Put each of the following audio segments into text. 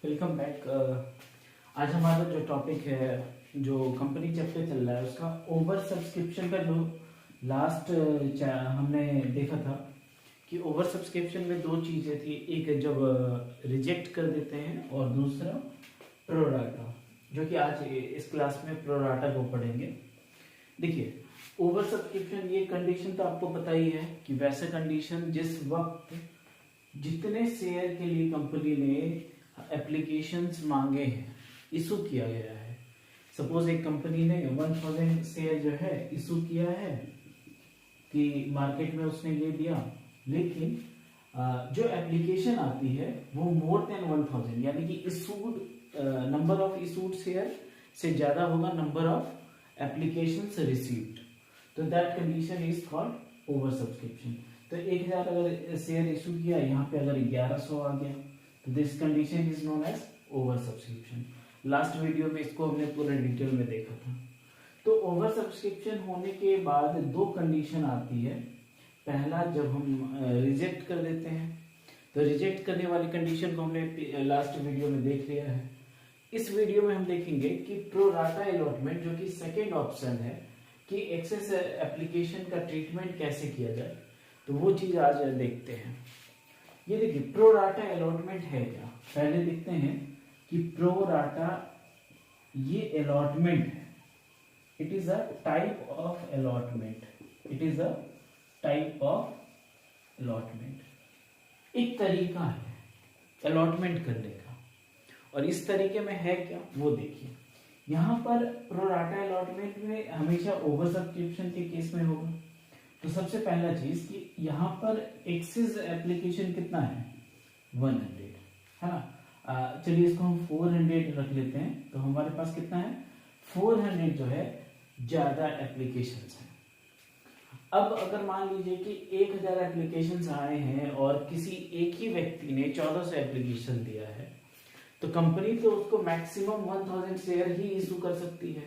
Welcome back. आज हमारा जो टॉपिक है, जो कंपनी चैप्टर चल रहा है, उसका ओवर सब्सक्रिप्शन का जो लास्ट हमने देखा था कि ओवर सब्सक्रिप्शन में दो चीज़ें थी। एक जब रिजेक्ट कर देते हैं और दूसरा प्रोराटा, जो कि आज इस क्लास में प्रोराटा को पढ़ेंगे। देखिए, ओवर सब्सक्रिप्शन ये कंडीशन तो आपको पता ही है कि वैसा कंडीशन जिस वक्त जितने शेयर के लिए कंपनी ने एप्लीकेशंस मांगे हैं, इशू किया गया है। सपोज एक कंपनी ने 1000 शेयर जो है इशू किया है कि मार्केट में उसने ले दिया, लेकिन जो एप्लीकेशन आती है वो मोर देन 1000, यानी कि issued number of issued share से ज्यादा होगा नंबर ऑफ एप्लीकेशंस रिसीव्ड, तो that condition is called over subscription. तो 1000 अगर शेयर इशू किया, यहाँ पे अगर 1100 आ गया, तो this condition is known as over subscription. Last video में इसको हमने पूरे डिटेल में देखा था। तो ओवर सब्सक्रिप्शन होने के बाद दो कंडीशन आती है। पहला, जब हम रिजेक्ट कर देते हैं, तो रिजेक्ट करने वाली कंडीशन को हमने लास्ट वीडियो में देख लिया है। इस वीडियो में हम देखेंगे कि प्रोराटा अलॉटमेंट, जो कि सेकेंड ऑप्शन है कि एक्सेस एप्लीकेशन का ट्रीटमेंट कैसे किया जाए, तो वो चीज आज देखते हैं। ये देखिए, प्रोराटा अलॉटमेंट है क्या, पहले देखते हैं कि प्रोराटा ये अलॉटमेंट है। It is a type of allotment. It is a type of allotment, एक तरीका है अलॉटमेंट करने का। और इस तरीके में है क्या, वो देखिए। यहां पर प्रोराटा अलॉटमेंट में हमेशा ओवर सब्सक्रिप्शन के केस में होगा। तो सबसे पहला चीज कि यहाँ पर एक्सेस एप्लीकेशन कितना है, 100 है ना। चलिए इसको हम 400 रख लेते हैं। तो हमारे पास कितना है, 400 जो है ज्यादा एप्लीकेशंस हैं। अब अगर मान लीजिए कि 1000 एप्लीकेशंस आए हैं और किसी एक ही व्यक्ति ने 1400 एप्लीकेशन दिया है, तो कंपनी तो उसको मैक्सिमम 1000 शेयर ही इशू कर सकती है।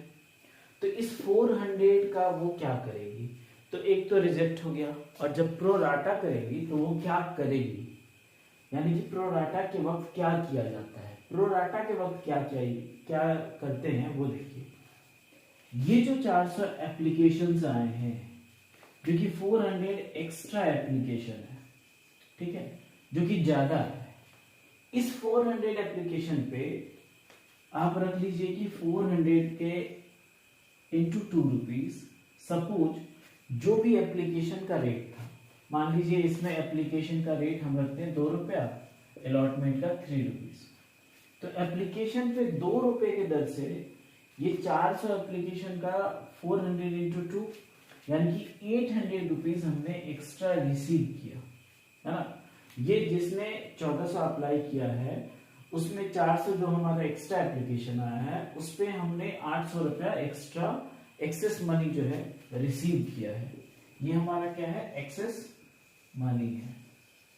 तो इस 400 का वो क्या करेगी, तो एक तो रिजेक्ट हो गया, और जब प्रोराटा करेगी तो वो क्या करेगी, यानी कि प्रोराटा के वक्त क्या किया जाता है। प्रोराटा के वक्त क्या करते हैं वो देखिए। ये जो 400 एप्लीकेशंस आए हैं, जो कि 400 एक्स्ट्रा एप्लीकेशन है, ठीक है, जो कि ज्यादा है, इस 400 एप्लीकेशन पे आप रख लीजिए कि 400 के इंटू 2 रुपीज। सपोज जो भी एप्लीकेशन का रेट था, मान लीजिए इसमें एप्लीकेशन का रेट हम रखते हैं 2 रुपया, अलॉटमेंट का 3 रुपीज। तो एप्लीकेशन पे 2 रुपए के दर से ये 400 एप्लीकेशन का 400 इंटू 2, यानी कि 800 रुपीज हमने एक्स्ट्रा रिसीव किया, है ना। ये जिसने 1400 अप्लाई किया है, उसमें 400 जो हमारा एक्स्ट्रा एप्लीकेशन आया है, उस पे हमने 800 रुपया एक्स्ट्रा एक्सेस मनी जो है रिसीव किया है। ये हमारा क्या है, एक्सेस मनी है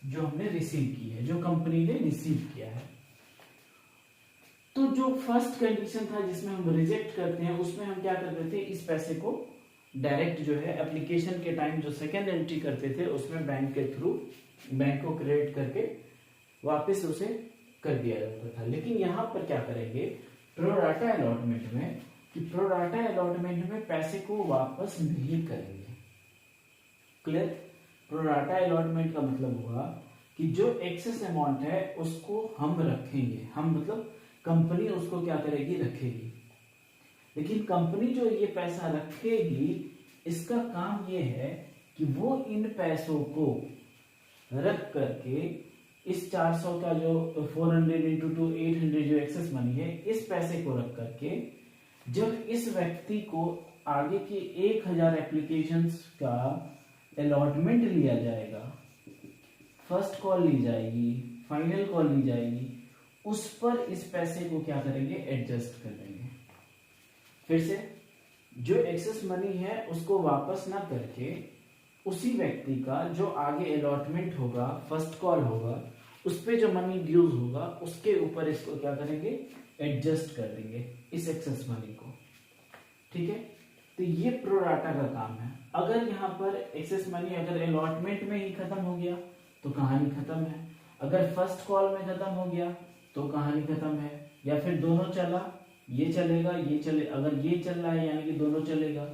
जो हमने रिसीव की है, जो कंपनी ने रिसीव किया है। तो जो फर्स्ट कंडीशन था जिसमें हम रिजेक्ट करते हैं, उसमें हम क्या करते थे, इस पैसे को डायरेक्ट जो है एप्लीकेशन के टाइम जो सेकेंड एंट्री करते थे, उसमें बैंक के थ्रू बैंक को क्रेडिट करके वापस उसे कर दिया जाता था। लेकिन यहां पर क्या करेंगे प्रोराटा अलॉटमेंट में, कि प्रोराटा अलॉटमेंट में पैसे को वापस नहीं करेंगे। क्लियर। प्रोराटा अलॉटमेंट का मतलब होगा कि जो एक्सेस अमाउंट है उसको हम रखेंगे, हम मतलब कंपनी उसको क्या करेगी, रखेगी। लेकिन कंपनी जो ये पैसा रखेगी, इसका काम ये है कि वो इन पैसों को रख करके इस 400 का जो 400 इंटू 2 800 जो एक्सेस मनी है, इस पैसे को रख करके जब इस व्यक्ति को आगे के 1000 एप्लीकेशंस का अलॉटमेंट लिया जाएगा, फर्स्ट कॉल ली जाएगी, फाइनल कॉल ली जाएगी, उस पर इस पैसे को क्या करेंगे, एडजस्ट कर देंगे। फिर से जो एक्सेस मनी है उसको वापस ना करके उसी व्यक्ति का जो आगे अलॉटमेंट होगा, फर्स्ट कॉल होगा, उस पे जो मनी ड्यूज होगा, उसके ऊपर इसको क्या करेंगे, एडजस्ट कर देंगे इस एक्सेस मनी को। ठीक है, तो ये प्रोराटा का काम है। अगर यहाँ पर एक्सेस मनी अगर अलॉटमेंट में ही खत्म हो गया तो कहानी खत्म है। अगर फर्स्ट कॉल में खत्म हो गया तो कहानी खत्म है। या फिर दोनों चला, ये चलेगा ये चले, अगर ये चल रहा है यानी कि दोनों चलेगा।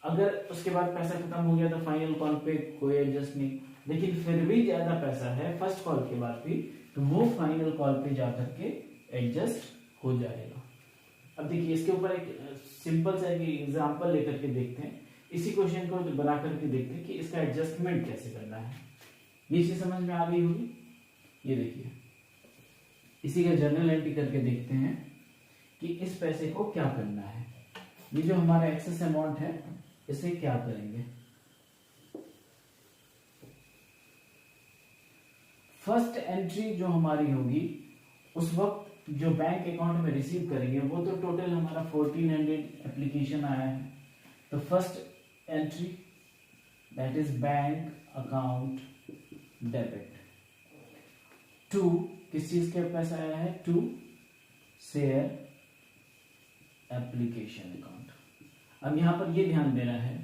अगर उसके बाद पैसा खत्म हो गया तो फाइनल कॉल पे कोई एडजस्ट नहीं, लेकिन फिर भी ज्यादा पैसा है फर्स्ट कॉल के बाद भी, तो वो फाइनल कॉल पे जाकर के एडजस्ट हो जाएगा। अब देखिए इसके ऊपर एक सिंपल सा एग्जांपल लेकर के देखते हैं, इसी क्वेश्चन को बना करके देखते हैं कि इसका एडजस्टमेंट कैसे करना है। ये चीज समझ में आ गई होगी। ये देखिए इसी का जर्नल एंट्री करके देखते हैं कि इस पैसे को क्या करना है। ये जो हमारा एक्सेस अमाउंट है इसे क्या करेंगे। फर्स्ट एंट्री जो हमारी होगी उस वक्त जो बैंक अकाउंट में रिसीव करेंगे वो तो टोटल हमारा 1400 एप्लीकेशन आया है। तो first entry that is bank account debit to, किस चीज के पैसा आया है, टू शेयर एप्लीकेशन अकाउंट। अब यहां पर ये ध्यान देना है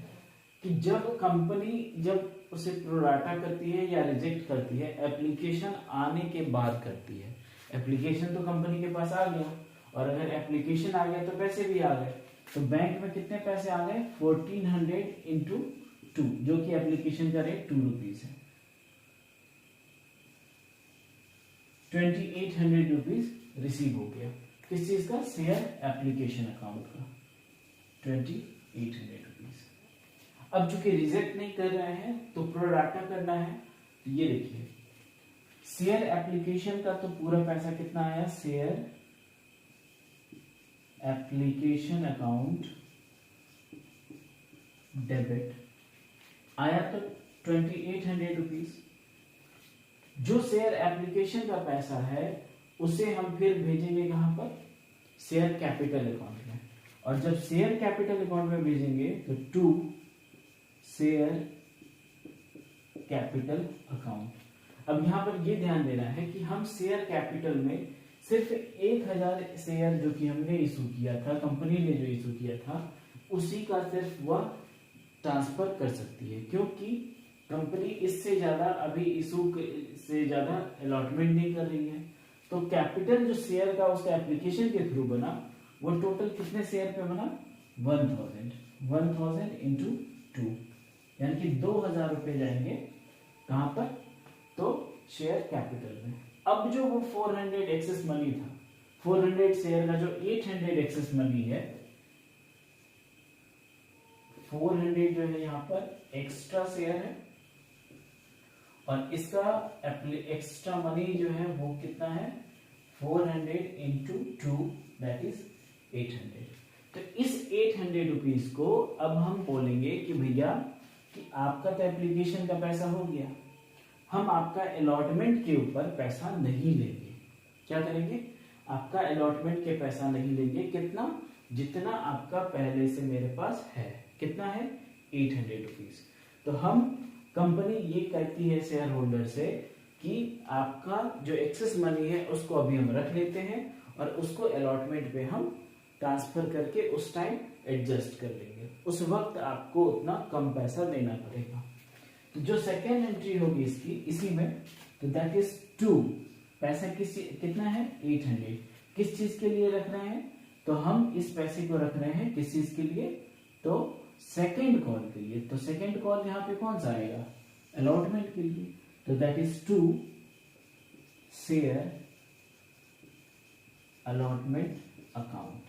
कि जब कंपनी जब उसे प्रोराटा करती है या रिजेक्ट करती है, एप्लीकेशन आने के बाद करती है। एप्लीकेशन तो कंपनी के पास आ गया, और अगर एप्लीकेशन आ गया तो पैसे भी आ गए। तो बैंक में कितने पैसे आ गए, 1400 इंटू 2, जो कि एप्लीकेशन का रेट 2 रुपीज है। 2800 रुपीज रिसीव हो गया। किस चीज का, शेयर एप्लीकेशन अकाउंट का 2800 रुपीज। अब चूंकि रिजेक्ट नहीं कर रहे हैं तो प्रोराटा करना है। तो ये देखिए शेयर एप्लीकेशन का तो पूरा पैसा कितना आया, शेयर एप्लीकेशन अकाउंट डेबिट आया तो 2800 रुपीज। जो शेयर एप्लीकेशन का पैसा है उसे हम फिर भेजेंगे कहां पर, शेयर कैपिटल अकाउंट में। और जब शेयर कैपिटल अकाउंट में भेजेंगे तो टू शेयर कैपिटल अकाउंट। अब यहां पर यह ध्यान देना है कि हम शेयर कैपिटल में सिर्फ 1000 शेयर जो कि हमने इशू किया था, कंपनी ने जो इशू किया था, उसी का सिर्फ वह ट्रांसफर कर सकती है, क्योंकि कंपनी इससे ज्यादा अभी इशू से ज्यादा अलॉटमेंट नहीं कर रही है। तो कैपिटल जो शेयर का उसका एप्लीकेशन के थ्रू बना वो टोटल कितने शेयर पे बना, 1000 इंटू 2, यानी कि 2000 रुपए जाएंगे कहां पर, तो शेयर कैपिटल में। अब जो वो 400 एक्सेस मनी था, 400 शेयर का जो 800 एक्सेस मनी है, 400 जो है यहाँ पर एक्स्ट्रा शेयर है, और इसका एक्स्ट्रा मनी जो है वो कितना है, 400 इंटू 2 दैट इज 800। तो इस 800 रुपीज को अब हम बोलेंगे कि भैया कि आपका तो एप्लीकेशन का पैसा हो गया, हम आपका अलॉटमेंट के ऊपर पैसा नहीं लेंगे। क्या करेंगे, आपका अलॉटमेंट के पैसा नहीं लेंगे। कितना, जितना आपका पहले से मेरे पास है, कितना है, 800 रुपीज। तो हम कंपनी ये कहती है शेयर होल्डर से कि आपका जो एक्सेस मनी है उसको अभी हम रख लेते हैं और उसको अलॉटमेंट पे हम ट्रांसफर करके उस टाइम एडजस्ट कर लेंगे, उस वक्त आपको उतना कम पैसा देना पड़ेगा। तो जो सेकेंड एंट्री होगी इसकी, इसी में, तो दैट इज 2, पैसा कितना है, 800। किस चीज के लिए रख रहे हैं, तो हम इस पैसे को रख रहे हैं किस चीज के लिए, तो सेकेंड कॉल के लिए। तो सेकेंड कॉल यहाँ पे कौन सा आएगा, अलॉटमेंट के लिए। तो that is 2 share allotment account.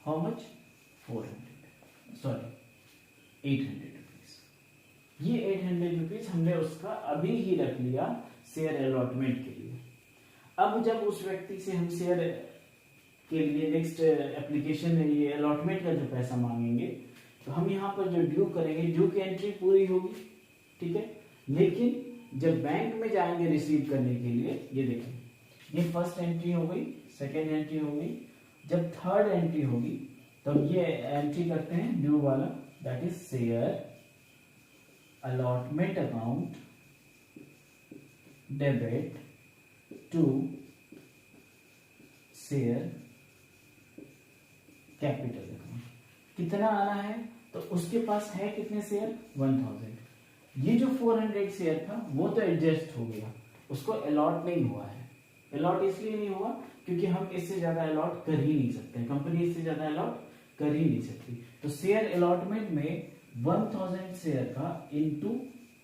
How much, 800 rupees. ये 800 रुपीज हमने उसका अभी ही रख लिया शेयर अलॉटमेंट के लिए। अब जब उस व्यक्ति से हम शेयर के लिए नेक्स्ट एप्लीकेशन में ये अलॉटमेंट का जो पैसा मांगेंगे, तो हम यहाँ पर जो ड्यू करेंगे, ड्यू की एंट्री पूरी होगी, ठीक है। लेकिन जब बैंक में जाएंगे रिसीव करने के लिए, ये देखिए ये फर्स्ट एंट्री हो गई, सेकेंड एंट्री हो गई। जब थर्ड एंट्री होगी तो ये एंट्री करते हैं ड्यू वाला, that is share allotment account debit to share capital account. कितना आना है, तो उसके पास है कितने शेयर, 1000। ये जो 400 शेयर था वो तो एडजस्ट हो गया, उसको अलॉट नहीं हुआ है, अलॉट इसलिए नहीं हुआ क्योंकि हम इससे ज्यादा अलॉट कर ही नहीं सकते, कंपनी इससे ज्यादा अलॉट कर ही नहीं सकती। तो शेयर अलॉटमेंट में 1000 शेयर का इंटू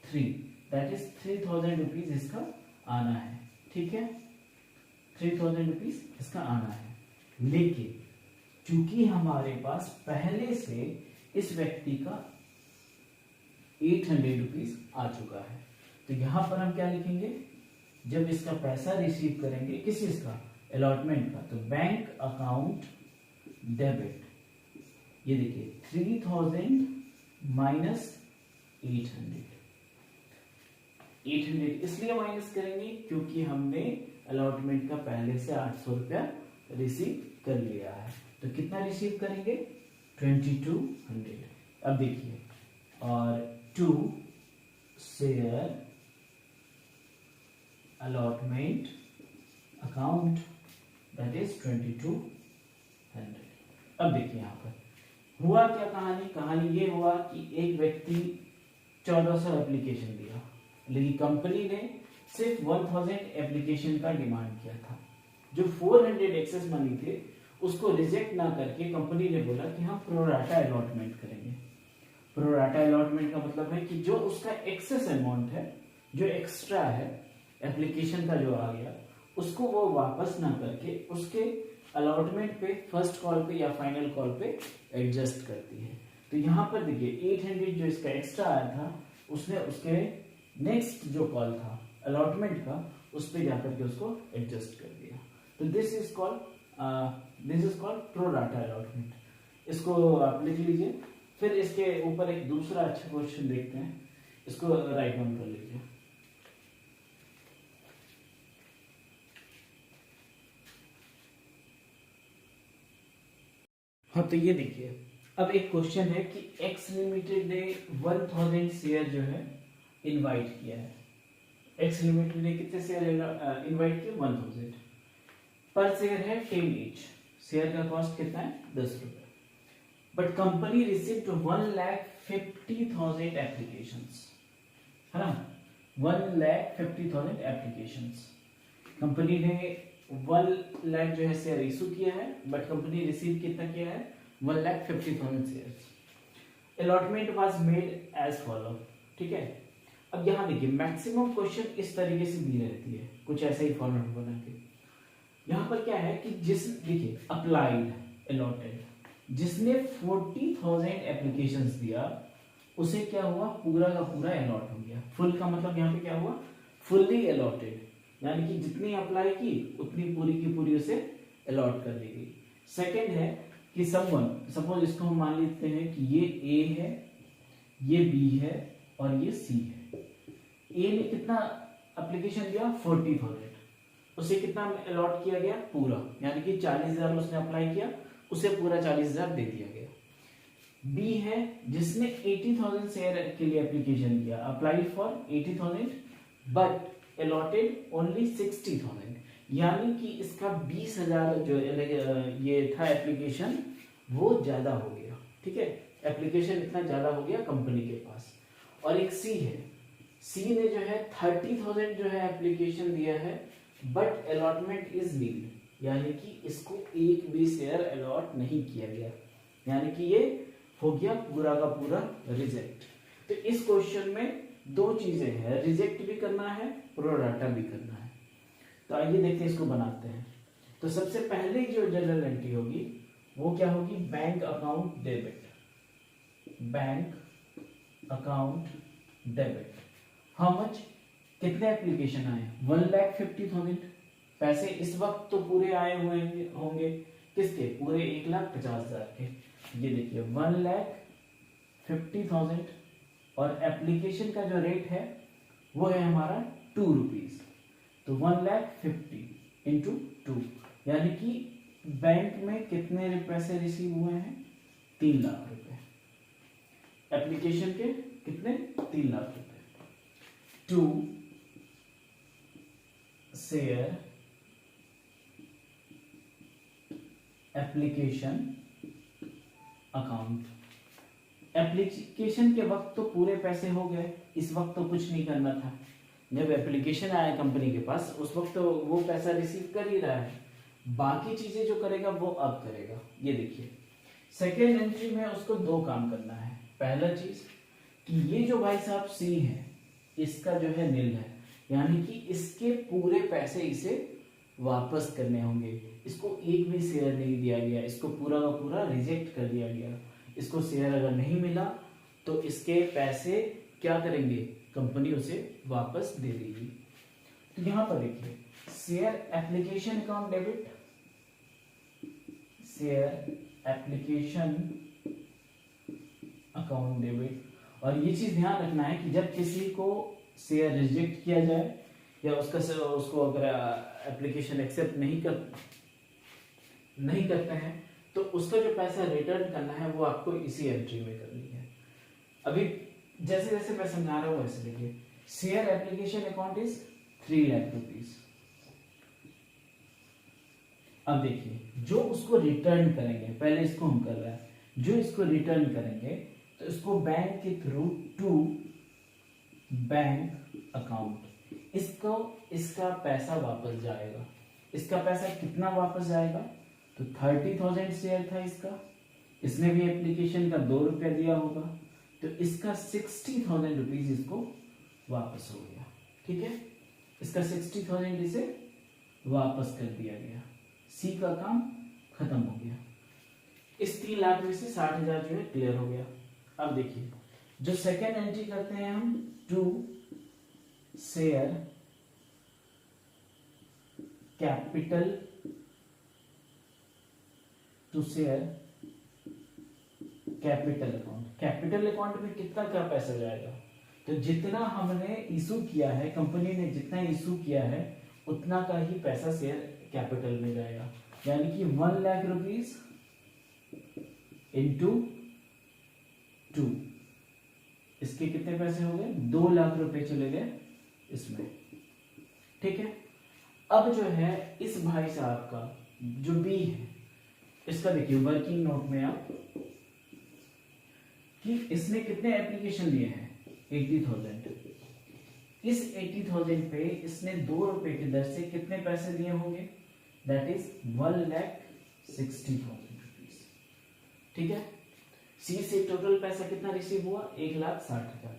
3 दैट इज 3000 रुपीज इसका आना है, ठीक है, 3000 रुपीज इसका आना है। लेकिन चूंकि हमारे पास पहले से इस व्यक्ति का 800 रुपीज आ चुका है, तो यहां पर हम क्या लिखेंगे, जब इसका पैसा रिसीव करेंगे, किस चीज का, अलॉटमेंट का, तो बैंक अकाउंट डेबिट, ये देखिए 3000 माइनस 800 इसलिए माइनस करेंगे क्योंकि हमने अलॉटमेंट का पहले से 800 रुपया रिसीव कर लिया है। तो कितना रिसीव करेंगे, 2200। अब देखिए, और 2 share allotment account that is 2200। अब देखिए यहां पर हुआ क्या, कहानी ये हुआ कि एक व्यक्ति 1400 एप्लीकेशन दिया, लेकिन कंपनी ने सिर्फ 1000 एप्लीकेशन का डिमांड किया था। जो 400 एक्सेस मनी थे उसको रिजेक्ट ना करके कंपनी ने बोला कि हम प्रोराटा अलॉटमेंट करेंगे। प्रोराटा अलॉटमेंट का मतलब है कि जो उसका एक्सेस अमाउंट है, जो एक्स्ट्रा है एप्लीकेशन का जो आ गया, उसको वो वापस ना करके उसके अलॉटमेंट पे फर्स्ट कॉल पे या फाइनल कॉल पे एडजस्ट करती है। तो यहाँ पर देखिए 800 जो इसका एक्स्ट्रा आया था, उसने उसके नेक्स्ट जो कॉल था अलॉटमेंट का, उस पे जाकर के उसको एडजस्ट कर दिया। तो this is called pro rata allotment. इसको आप लिख लीजिए। फिर इसके ऊपर एक दूसरा अच्छा क्वेश्चन देखते हैं, इसको राइट डाउन कर लीजिए। हाँ, तो ये देखिए, अब एक क्वेश्चन है कि एक्स लिमिटेड ने 1000 शेयर जो है इनवाइट किया है। एक्स लिमिटेड ने कितने शेयर इनवाइट किए, 1000। पर शेयर है 10 ईच। शेयर का कॉस्ट कितना है, 10 रुपए। बट कंपनी रिसीव्ड 1,50,000 एप्लीकेशंस, है ना, 1,50,000 एप्लीकेशंस। कंपनी ने 1 लाख जो है शेयर इशू किया है, बट कंपनी रिसीव कितना किया है, 1,50,000 shares. Allotment was made as follow, ठीक है। अब यहां देखिए, मैक्सिमम क्वेश्चन इस तरीके से दी रहती है, कुछ ऐसा ही फॉर्मेट बना के। यहां पर क्या है कि देखिए अप्लाइड, अलॉटेड, जिसने 40,000 एप्लीकेशंस दिया, उसे क्या हुआ, पूरा का पूरा अलॉट हो गया। फुल का मतलब यहाँ पे क्या हुआ, फुल्ली अलॉटेड, यानी कि जितनी अप्लाई की उतनी पूरी की पूरी उसे अलॉट कर दी गई। सेकेंड है कि सपोज इसको हम मान लेते हैं कि ये ए है, ये बी है और ये सी है। ए ने कितना एप्लीकेशन दिया, 40,000, उसे कितना अलॉट किया गया, पूरा, यानी कि 40,000 उसने अप्लाई किया, उसे पूरा 40,000 दे दिया गया। बी है जिसने 80,000 शेयर के लिए एप्लीकेशन दिया, apply for 80,000 but allotted only 60,000, यानी कि इसका 20,000 जो ये था एप्लीकेशन, वो ज्यादा हो गया, ठीक है, एप्लीकेशन इतना ज्यादा हो गया कंपनी के पास। और एक सी है, सी ने जो है 30,000 जो है एप्लीकेशन दिया है, बट अलॉटमेंट इज नील, यानी कि इसको एक भी शेयर अलॉट नहीं किया गया, यानी कि ये हो गया पूरा का पूरा रिजेक्ट। तो इस क्वेश्चन में दो चीजें हैं, रिजेक्ट भी करना है, प्रोराटा भी करना है। तो आइए देखते हैं, इसको बनाते हैं। तो सबसे पहले जो जनरल एंट्री होगी वो क्या होगी, bank account debit, bank account debit. How much, कितने एप्लीकेशन आए, 1,50,000। पैसे इस वक्त तो पूरे आए हुए होंगे, किसके, पूरे 1,50,000 के। ये देखिए 1,50,000 और एप्लीकेशन का जो रेट है वो है हमारा 2 रुपीज। तो 1,50,000 इंटू 2, यानी कि बैंक में कितने पैसे रिसीव हुए हैं, 3 लाख रुपए। एप्लीकेशन के कितने, 3 लाख रुपए। 2 शेयर एप्लीकेशन अकाउंट। एप्लीकेशन के वक्त तो पूरे पैसे हो गए, इस वक्त तो कुछ नहीं करना था, जब एप्लीकेशन आया कंपनी के पास उस वक्त तो वो पैसा रिसीव कर ही रहा है, बाकी चीजें जो करेगा वो अब करेगा। ये देखिए सेकेंड एंट्री में उसको दो काम करना है। पहला चीज कि ये जो भाई साहब सी है इसका जो है नील है, यानी कि इसके पूरे पैसे इसे वापस करने होंगे। इसको एक भी शेयर नहीं दिया गया, इसको पूरा का पूरा रिजेक्ट कर दिया गया। इसको शेयर अगर नहीं मिला तो इसके पैसे क्या करेंगे, कंपनी उसे वापस दे देगी। तो यहां पर देखिए share application account debit, share application account debit. और ये चीज ध्यान रखना है कि जब किसी को शेयर रिजेक्ट किया जाए या उसको अगर एप्लीकेशन एक्सेप्ट नहीं करते हैं तो उसका जो पैसा रिटर्न करना है वो आपको इसी एंट्री में करनी है। अभी जैसे जैसे मैं समझा रहा हूं वैसे देखिए share application account is 3 lakh rupees. अब देखिए जो उसको रिटर्न करेंगे, पहले इसको हम कर रहे हैं, जो इसको रिटर्न करेंगे तो इसको बैंक के थ्रू टू बैंक अकाउंट इसका पैसा वापस जाएगा। इसका पैसा कितना वापस जाएगा, तो 30,000 शेयर था इसका, इसने भी एप्लीकेशन का 2 रुपया दिया होगा, तो इसका 60,000 रुपीज इसको वापस हो गया। ठीक है, इसका 60,000 इसे वापस कर दिया गया। सी का काम खत्म हो गया। इस 3 लाख में से 60,000 जो है क्लियर हो गया। अब देखिए जो सेकेंड एंट्री करते हैं हम, to share capital, to share capital account. Capital account में कितना क्या पैसा जाएगा, तो जितना हमने इशू किया है, कंपनी ने जितना इशू किया है उतना का ही पैसा शेयर कैपिटल में जाएगा। यानी कि 1 लाख रुपीज इंटू 2, इसके कितने पैसे हो गए, 2 लाख रुपए चले गए इसमें। ठीक है, अब जो है इस भाई साहब का जो बी है इसका देखिए वर्किंग नोट में आप कि इसने कितने एप्लीकेशन लिए हैं, 80,000। इस 80,000 पे इसने 2 रुपए की दर से कितने पैसे दिए होंगे, दैट इज 1,60,000 रुपीज। ठीक है, सी से टोटल पैसा कितना रिसीव हुआ, 1,60,000।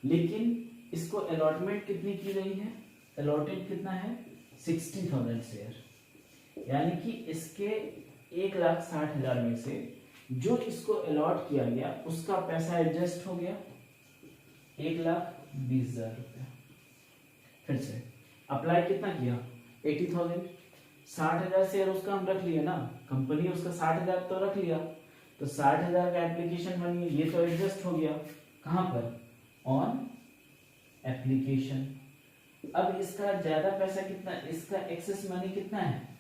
लेकिन इसको अलॉटमेंट कितनी की गई है, अलॉटेड कितना है, 60,000 शेयर। यानी कि इसके 1,60,000 में से जो इसको अलॉट किया गया उसका पैसा एडजस्ट हो गया 1,20,000 रुपया। फिर से अप्लाई कितना किया, 80,000, 60,000 शेयर उसका हम रख लिया ना, कंपनी उसका 60,000 तो रख लिया, तो 60,000 का एप्लीकेशन बनी, ये तो एडजस्ट हो गया कहां पर, ऑन एप्लीकेशन। अब इसका ज्यादा पैसा कितना, इसका एक्सेस मनी कितना है,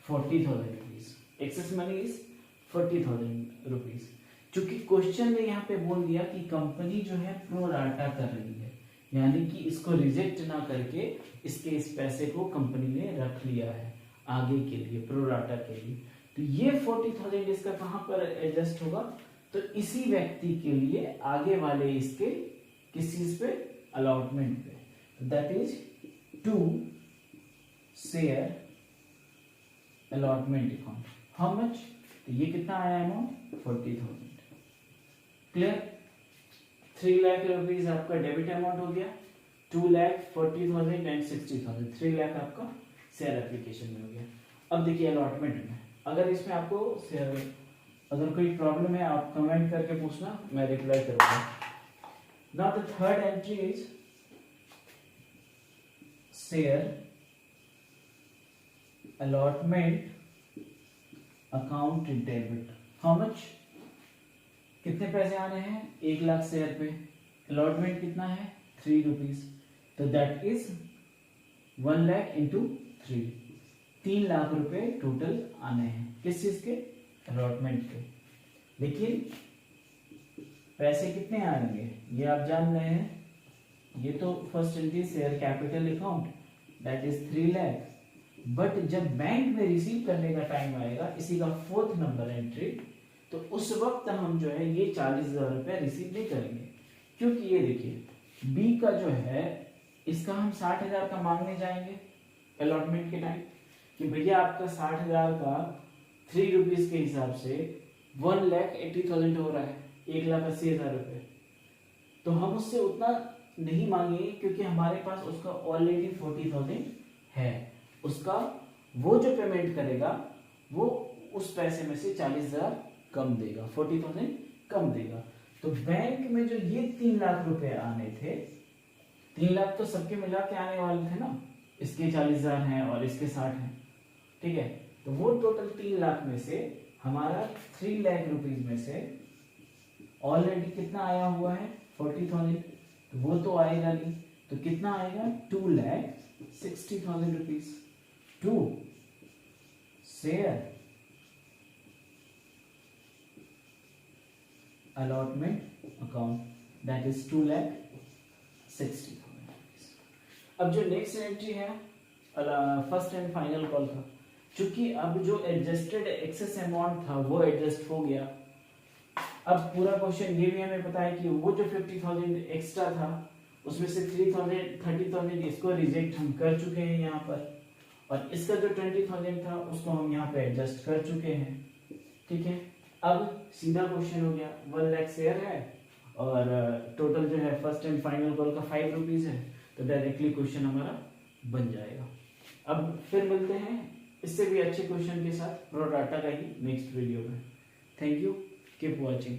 40,000 rupees. Excess money is 40,000 rupees. चूंकि क्वेश्चन ने यहाँ पे बोल दिया कि कंपनी जो है प्रो राटा कर रही है, यानी कि इसको रिजेक्ट ना करके इसके इस पैसे को कंपनी ने रख लिया है आगे के लिए, प्रो राटा के लिए। तो ये 40,000 इसका कहां पर एडजस्ट होगा, तो इसी व्यक्ति के लिए आगे वाले इसके किस चीज पे, अलॉटमेंट पे। That is to share allotment account. How much, तो ये कितना आया अमाउंट, 40,000। क्लियर, 3 लाख रुपीज आपका डेबिट अमाउंट हो गया, 2,40,000 एंड 60,000, 3 लाख आपका शेयर एप्लीकेशन में हो गया। अब देखिए अलॉटमेंट में, अगर इसमें आपको शेयर अगर कोई प्रॉब्लम है आप कमेंट करके पूछना, मैं रिप्लाई करूंगा। Now the third entry is share allotment account debit. How much, कितने पैसे आने हैं, 1 लाख शेयर पे, अलॉटमेंट कितना है, 3 रुपीज, तो that is 1 lakh into 3, 3 lakh रुपए टोटल आने हैं किस चीज के, अलॉटमेंट के। लेकिन पैसे कितने आएंगे ये आप जान रहे हैं, ये तो first entry share capital account that is 3 lakh, but जब बैंक में रिसीव करने का टाइम आएगा, इसी का 4th नंबर एंट्री, तो उस वक्त हम जो है ये 40,000 रुपया रिसीव नहीं करेंगे, क्योंकि ये देखिए बी का जो है इसका हम 60,000 का मांगने जाएंगे अलॉटमेंट के टाइम कि भैया आपका 60,000 का 3 रुपीज के हिसाब से 1,80,000 हो रहा है, 1,80,000 रुपये। तो हम उससे उतना नहीं मांगेंगे क्योंकि हमारे पास उसका ऑलरेडी 40,000 है। उसका वो जो पेमेंट करेगा वो उस पैसे में से 40,000 कम देगा, 40,000 कम देगा। तो बैंक में जो ये 3 लाख रुपए आने थे, 3 लाख तो सबके मिला के आने वाले थे ना, इसके 40,000 हैं और इसके 60 हैं, ठीक है। तो वो टोटल 3 लाख में से हमारा 3 लाख रुपीज में से ऑलरेडी कितना आया हुआ है 40,000, तो वो तो आएगा नहीं। तो कितना आएगा 2,60,000 rupees to share allotment account, that is 2,60,000 rupees. अब जो नेक्स्ट एंट्री है फर्स्ट एंड फाइनल कॉल का, चूंकि अब जो एडजस्टेड एक्सेस अमाउंट था वो एडजस्ट हो गया। अब पूरा क्वेश्चन ये भी हमें पता है कि वो जो 50,000 एक्स्ट्रा था उसमें से 30,000 इसको रिजेक्ट हम कर चुके हैं यहाँ पर, और इसका जो 20,000 था उसको हम यहाँ पे एडजस्ट कर चुके हैं, ठीक है। अब सीधा क्वेश्चन हो गया, 1 लाख शेयर है और टोटल जो है फर्स्ट एंड फाइनल कॉल का 5 रुपीज है, तो डायरेक्टली क्वेश्चन हमारा बन जाएगा। अब फिर मिलते हैं इससे भी अच्छे क्वेश्चन के साथ प्रो डाटा का ही नेक्स्ट वीडियो में। Thank you, keep watching.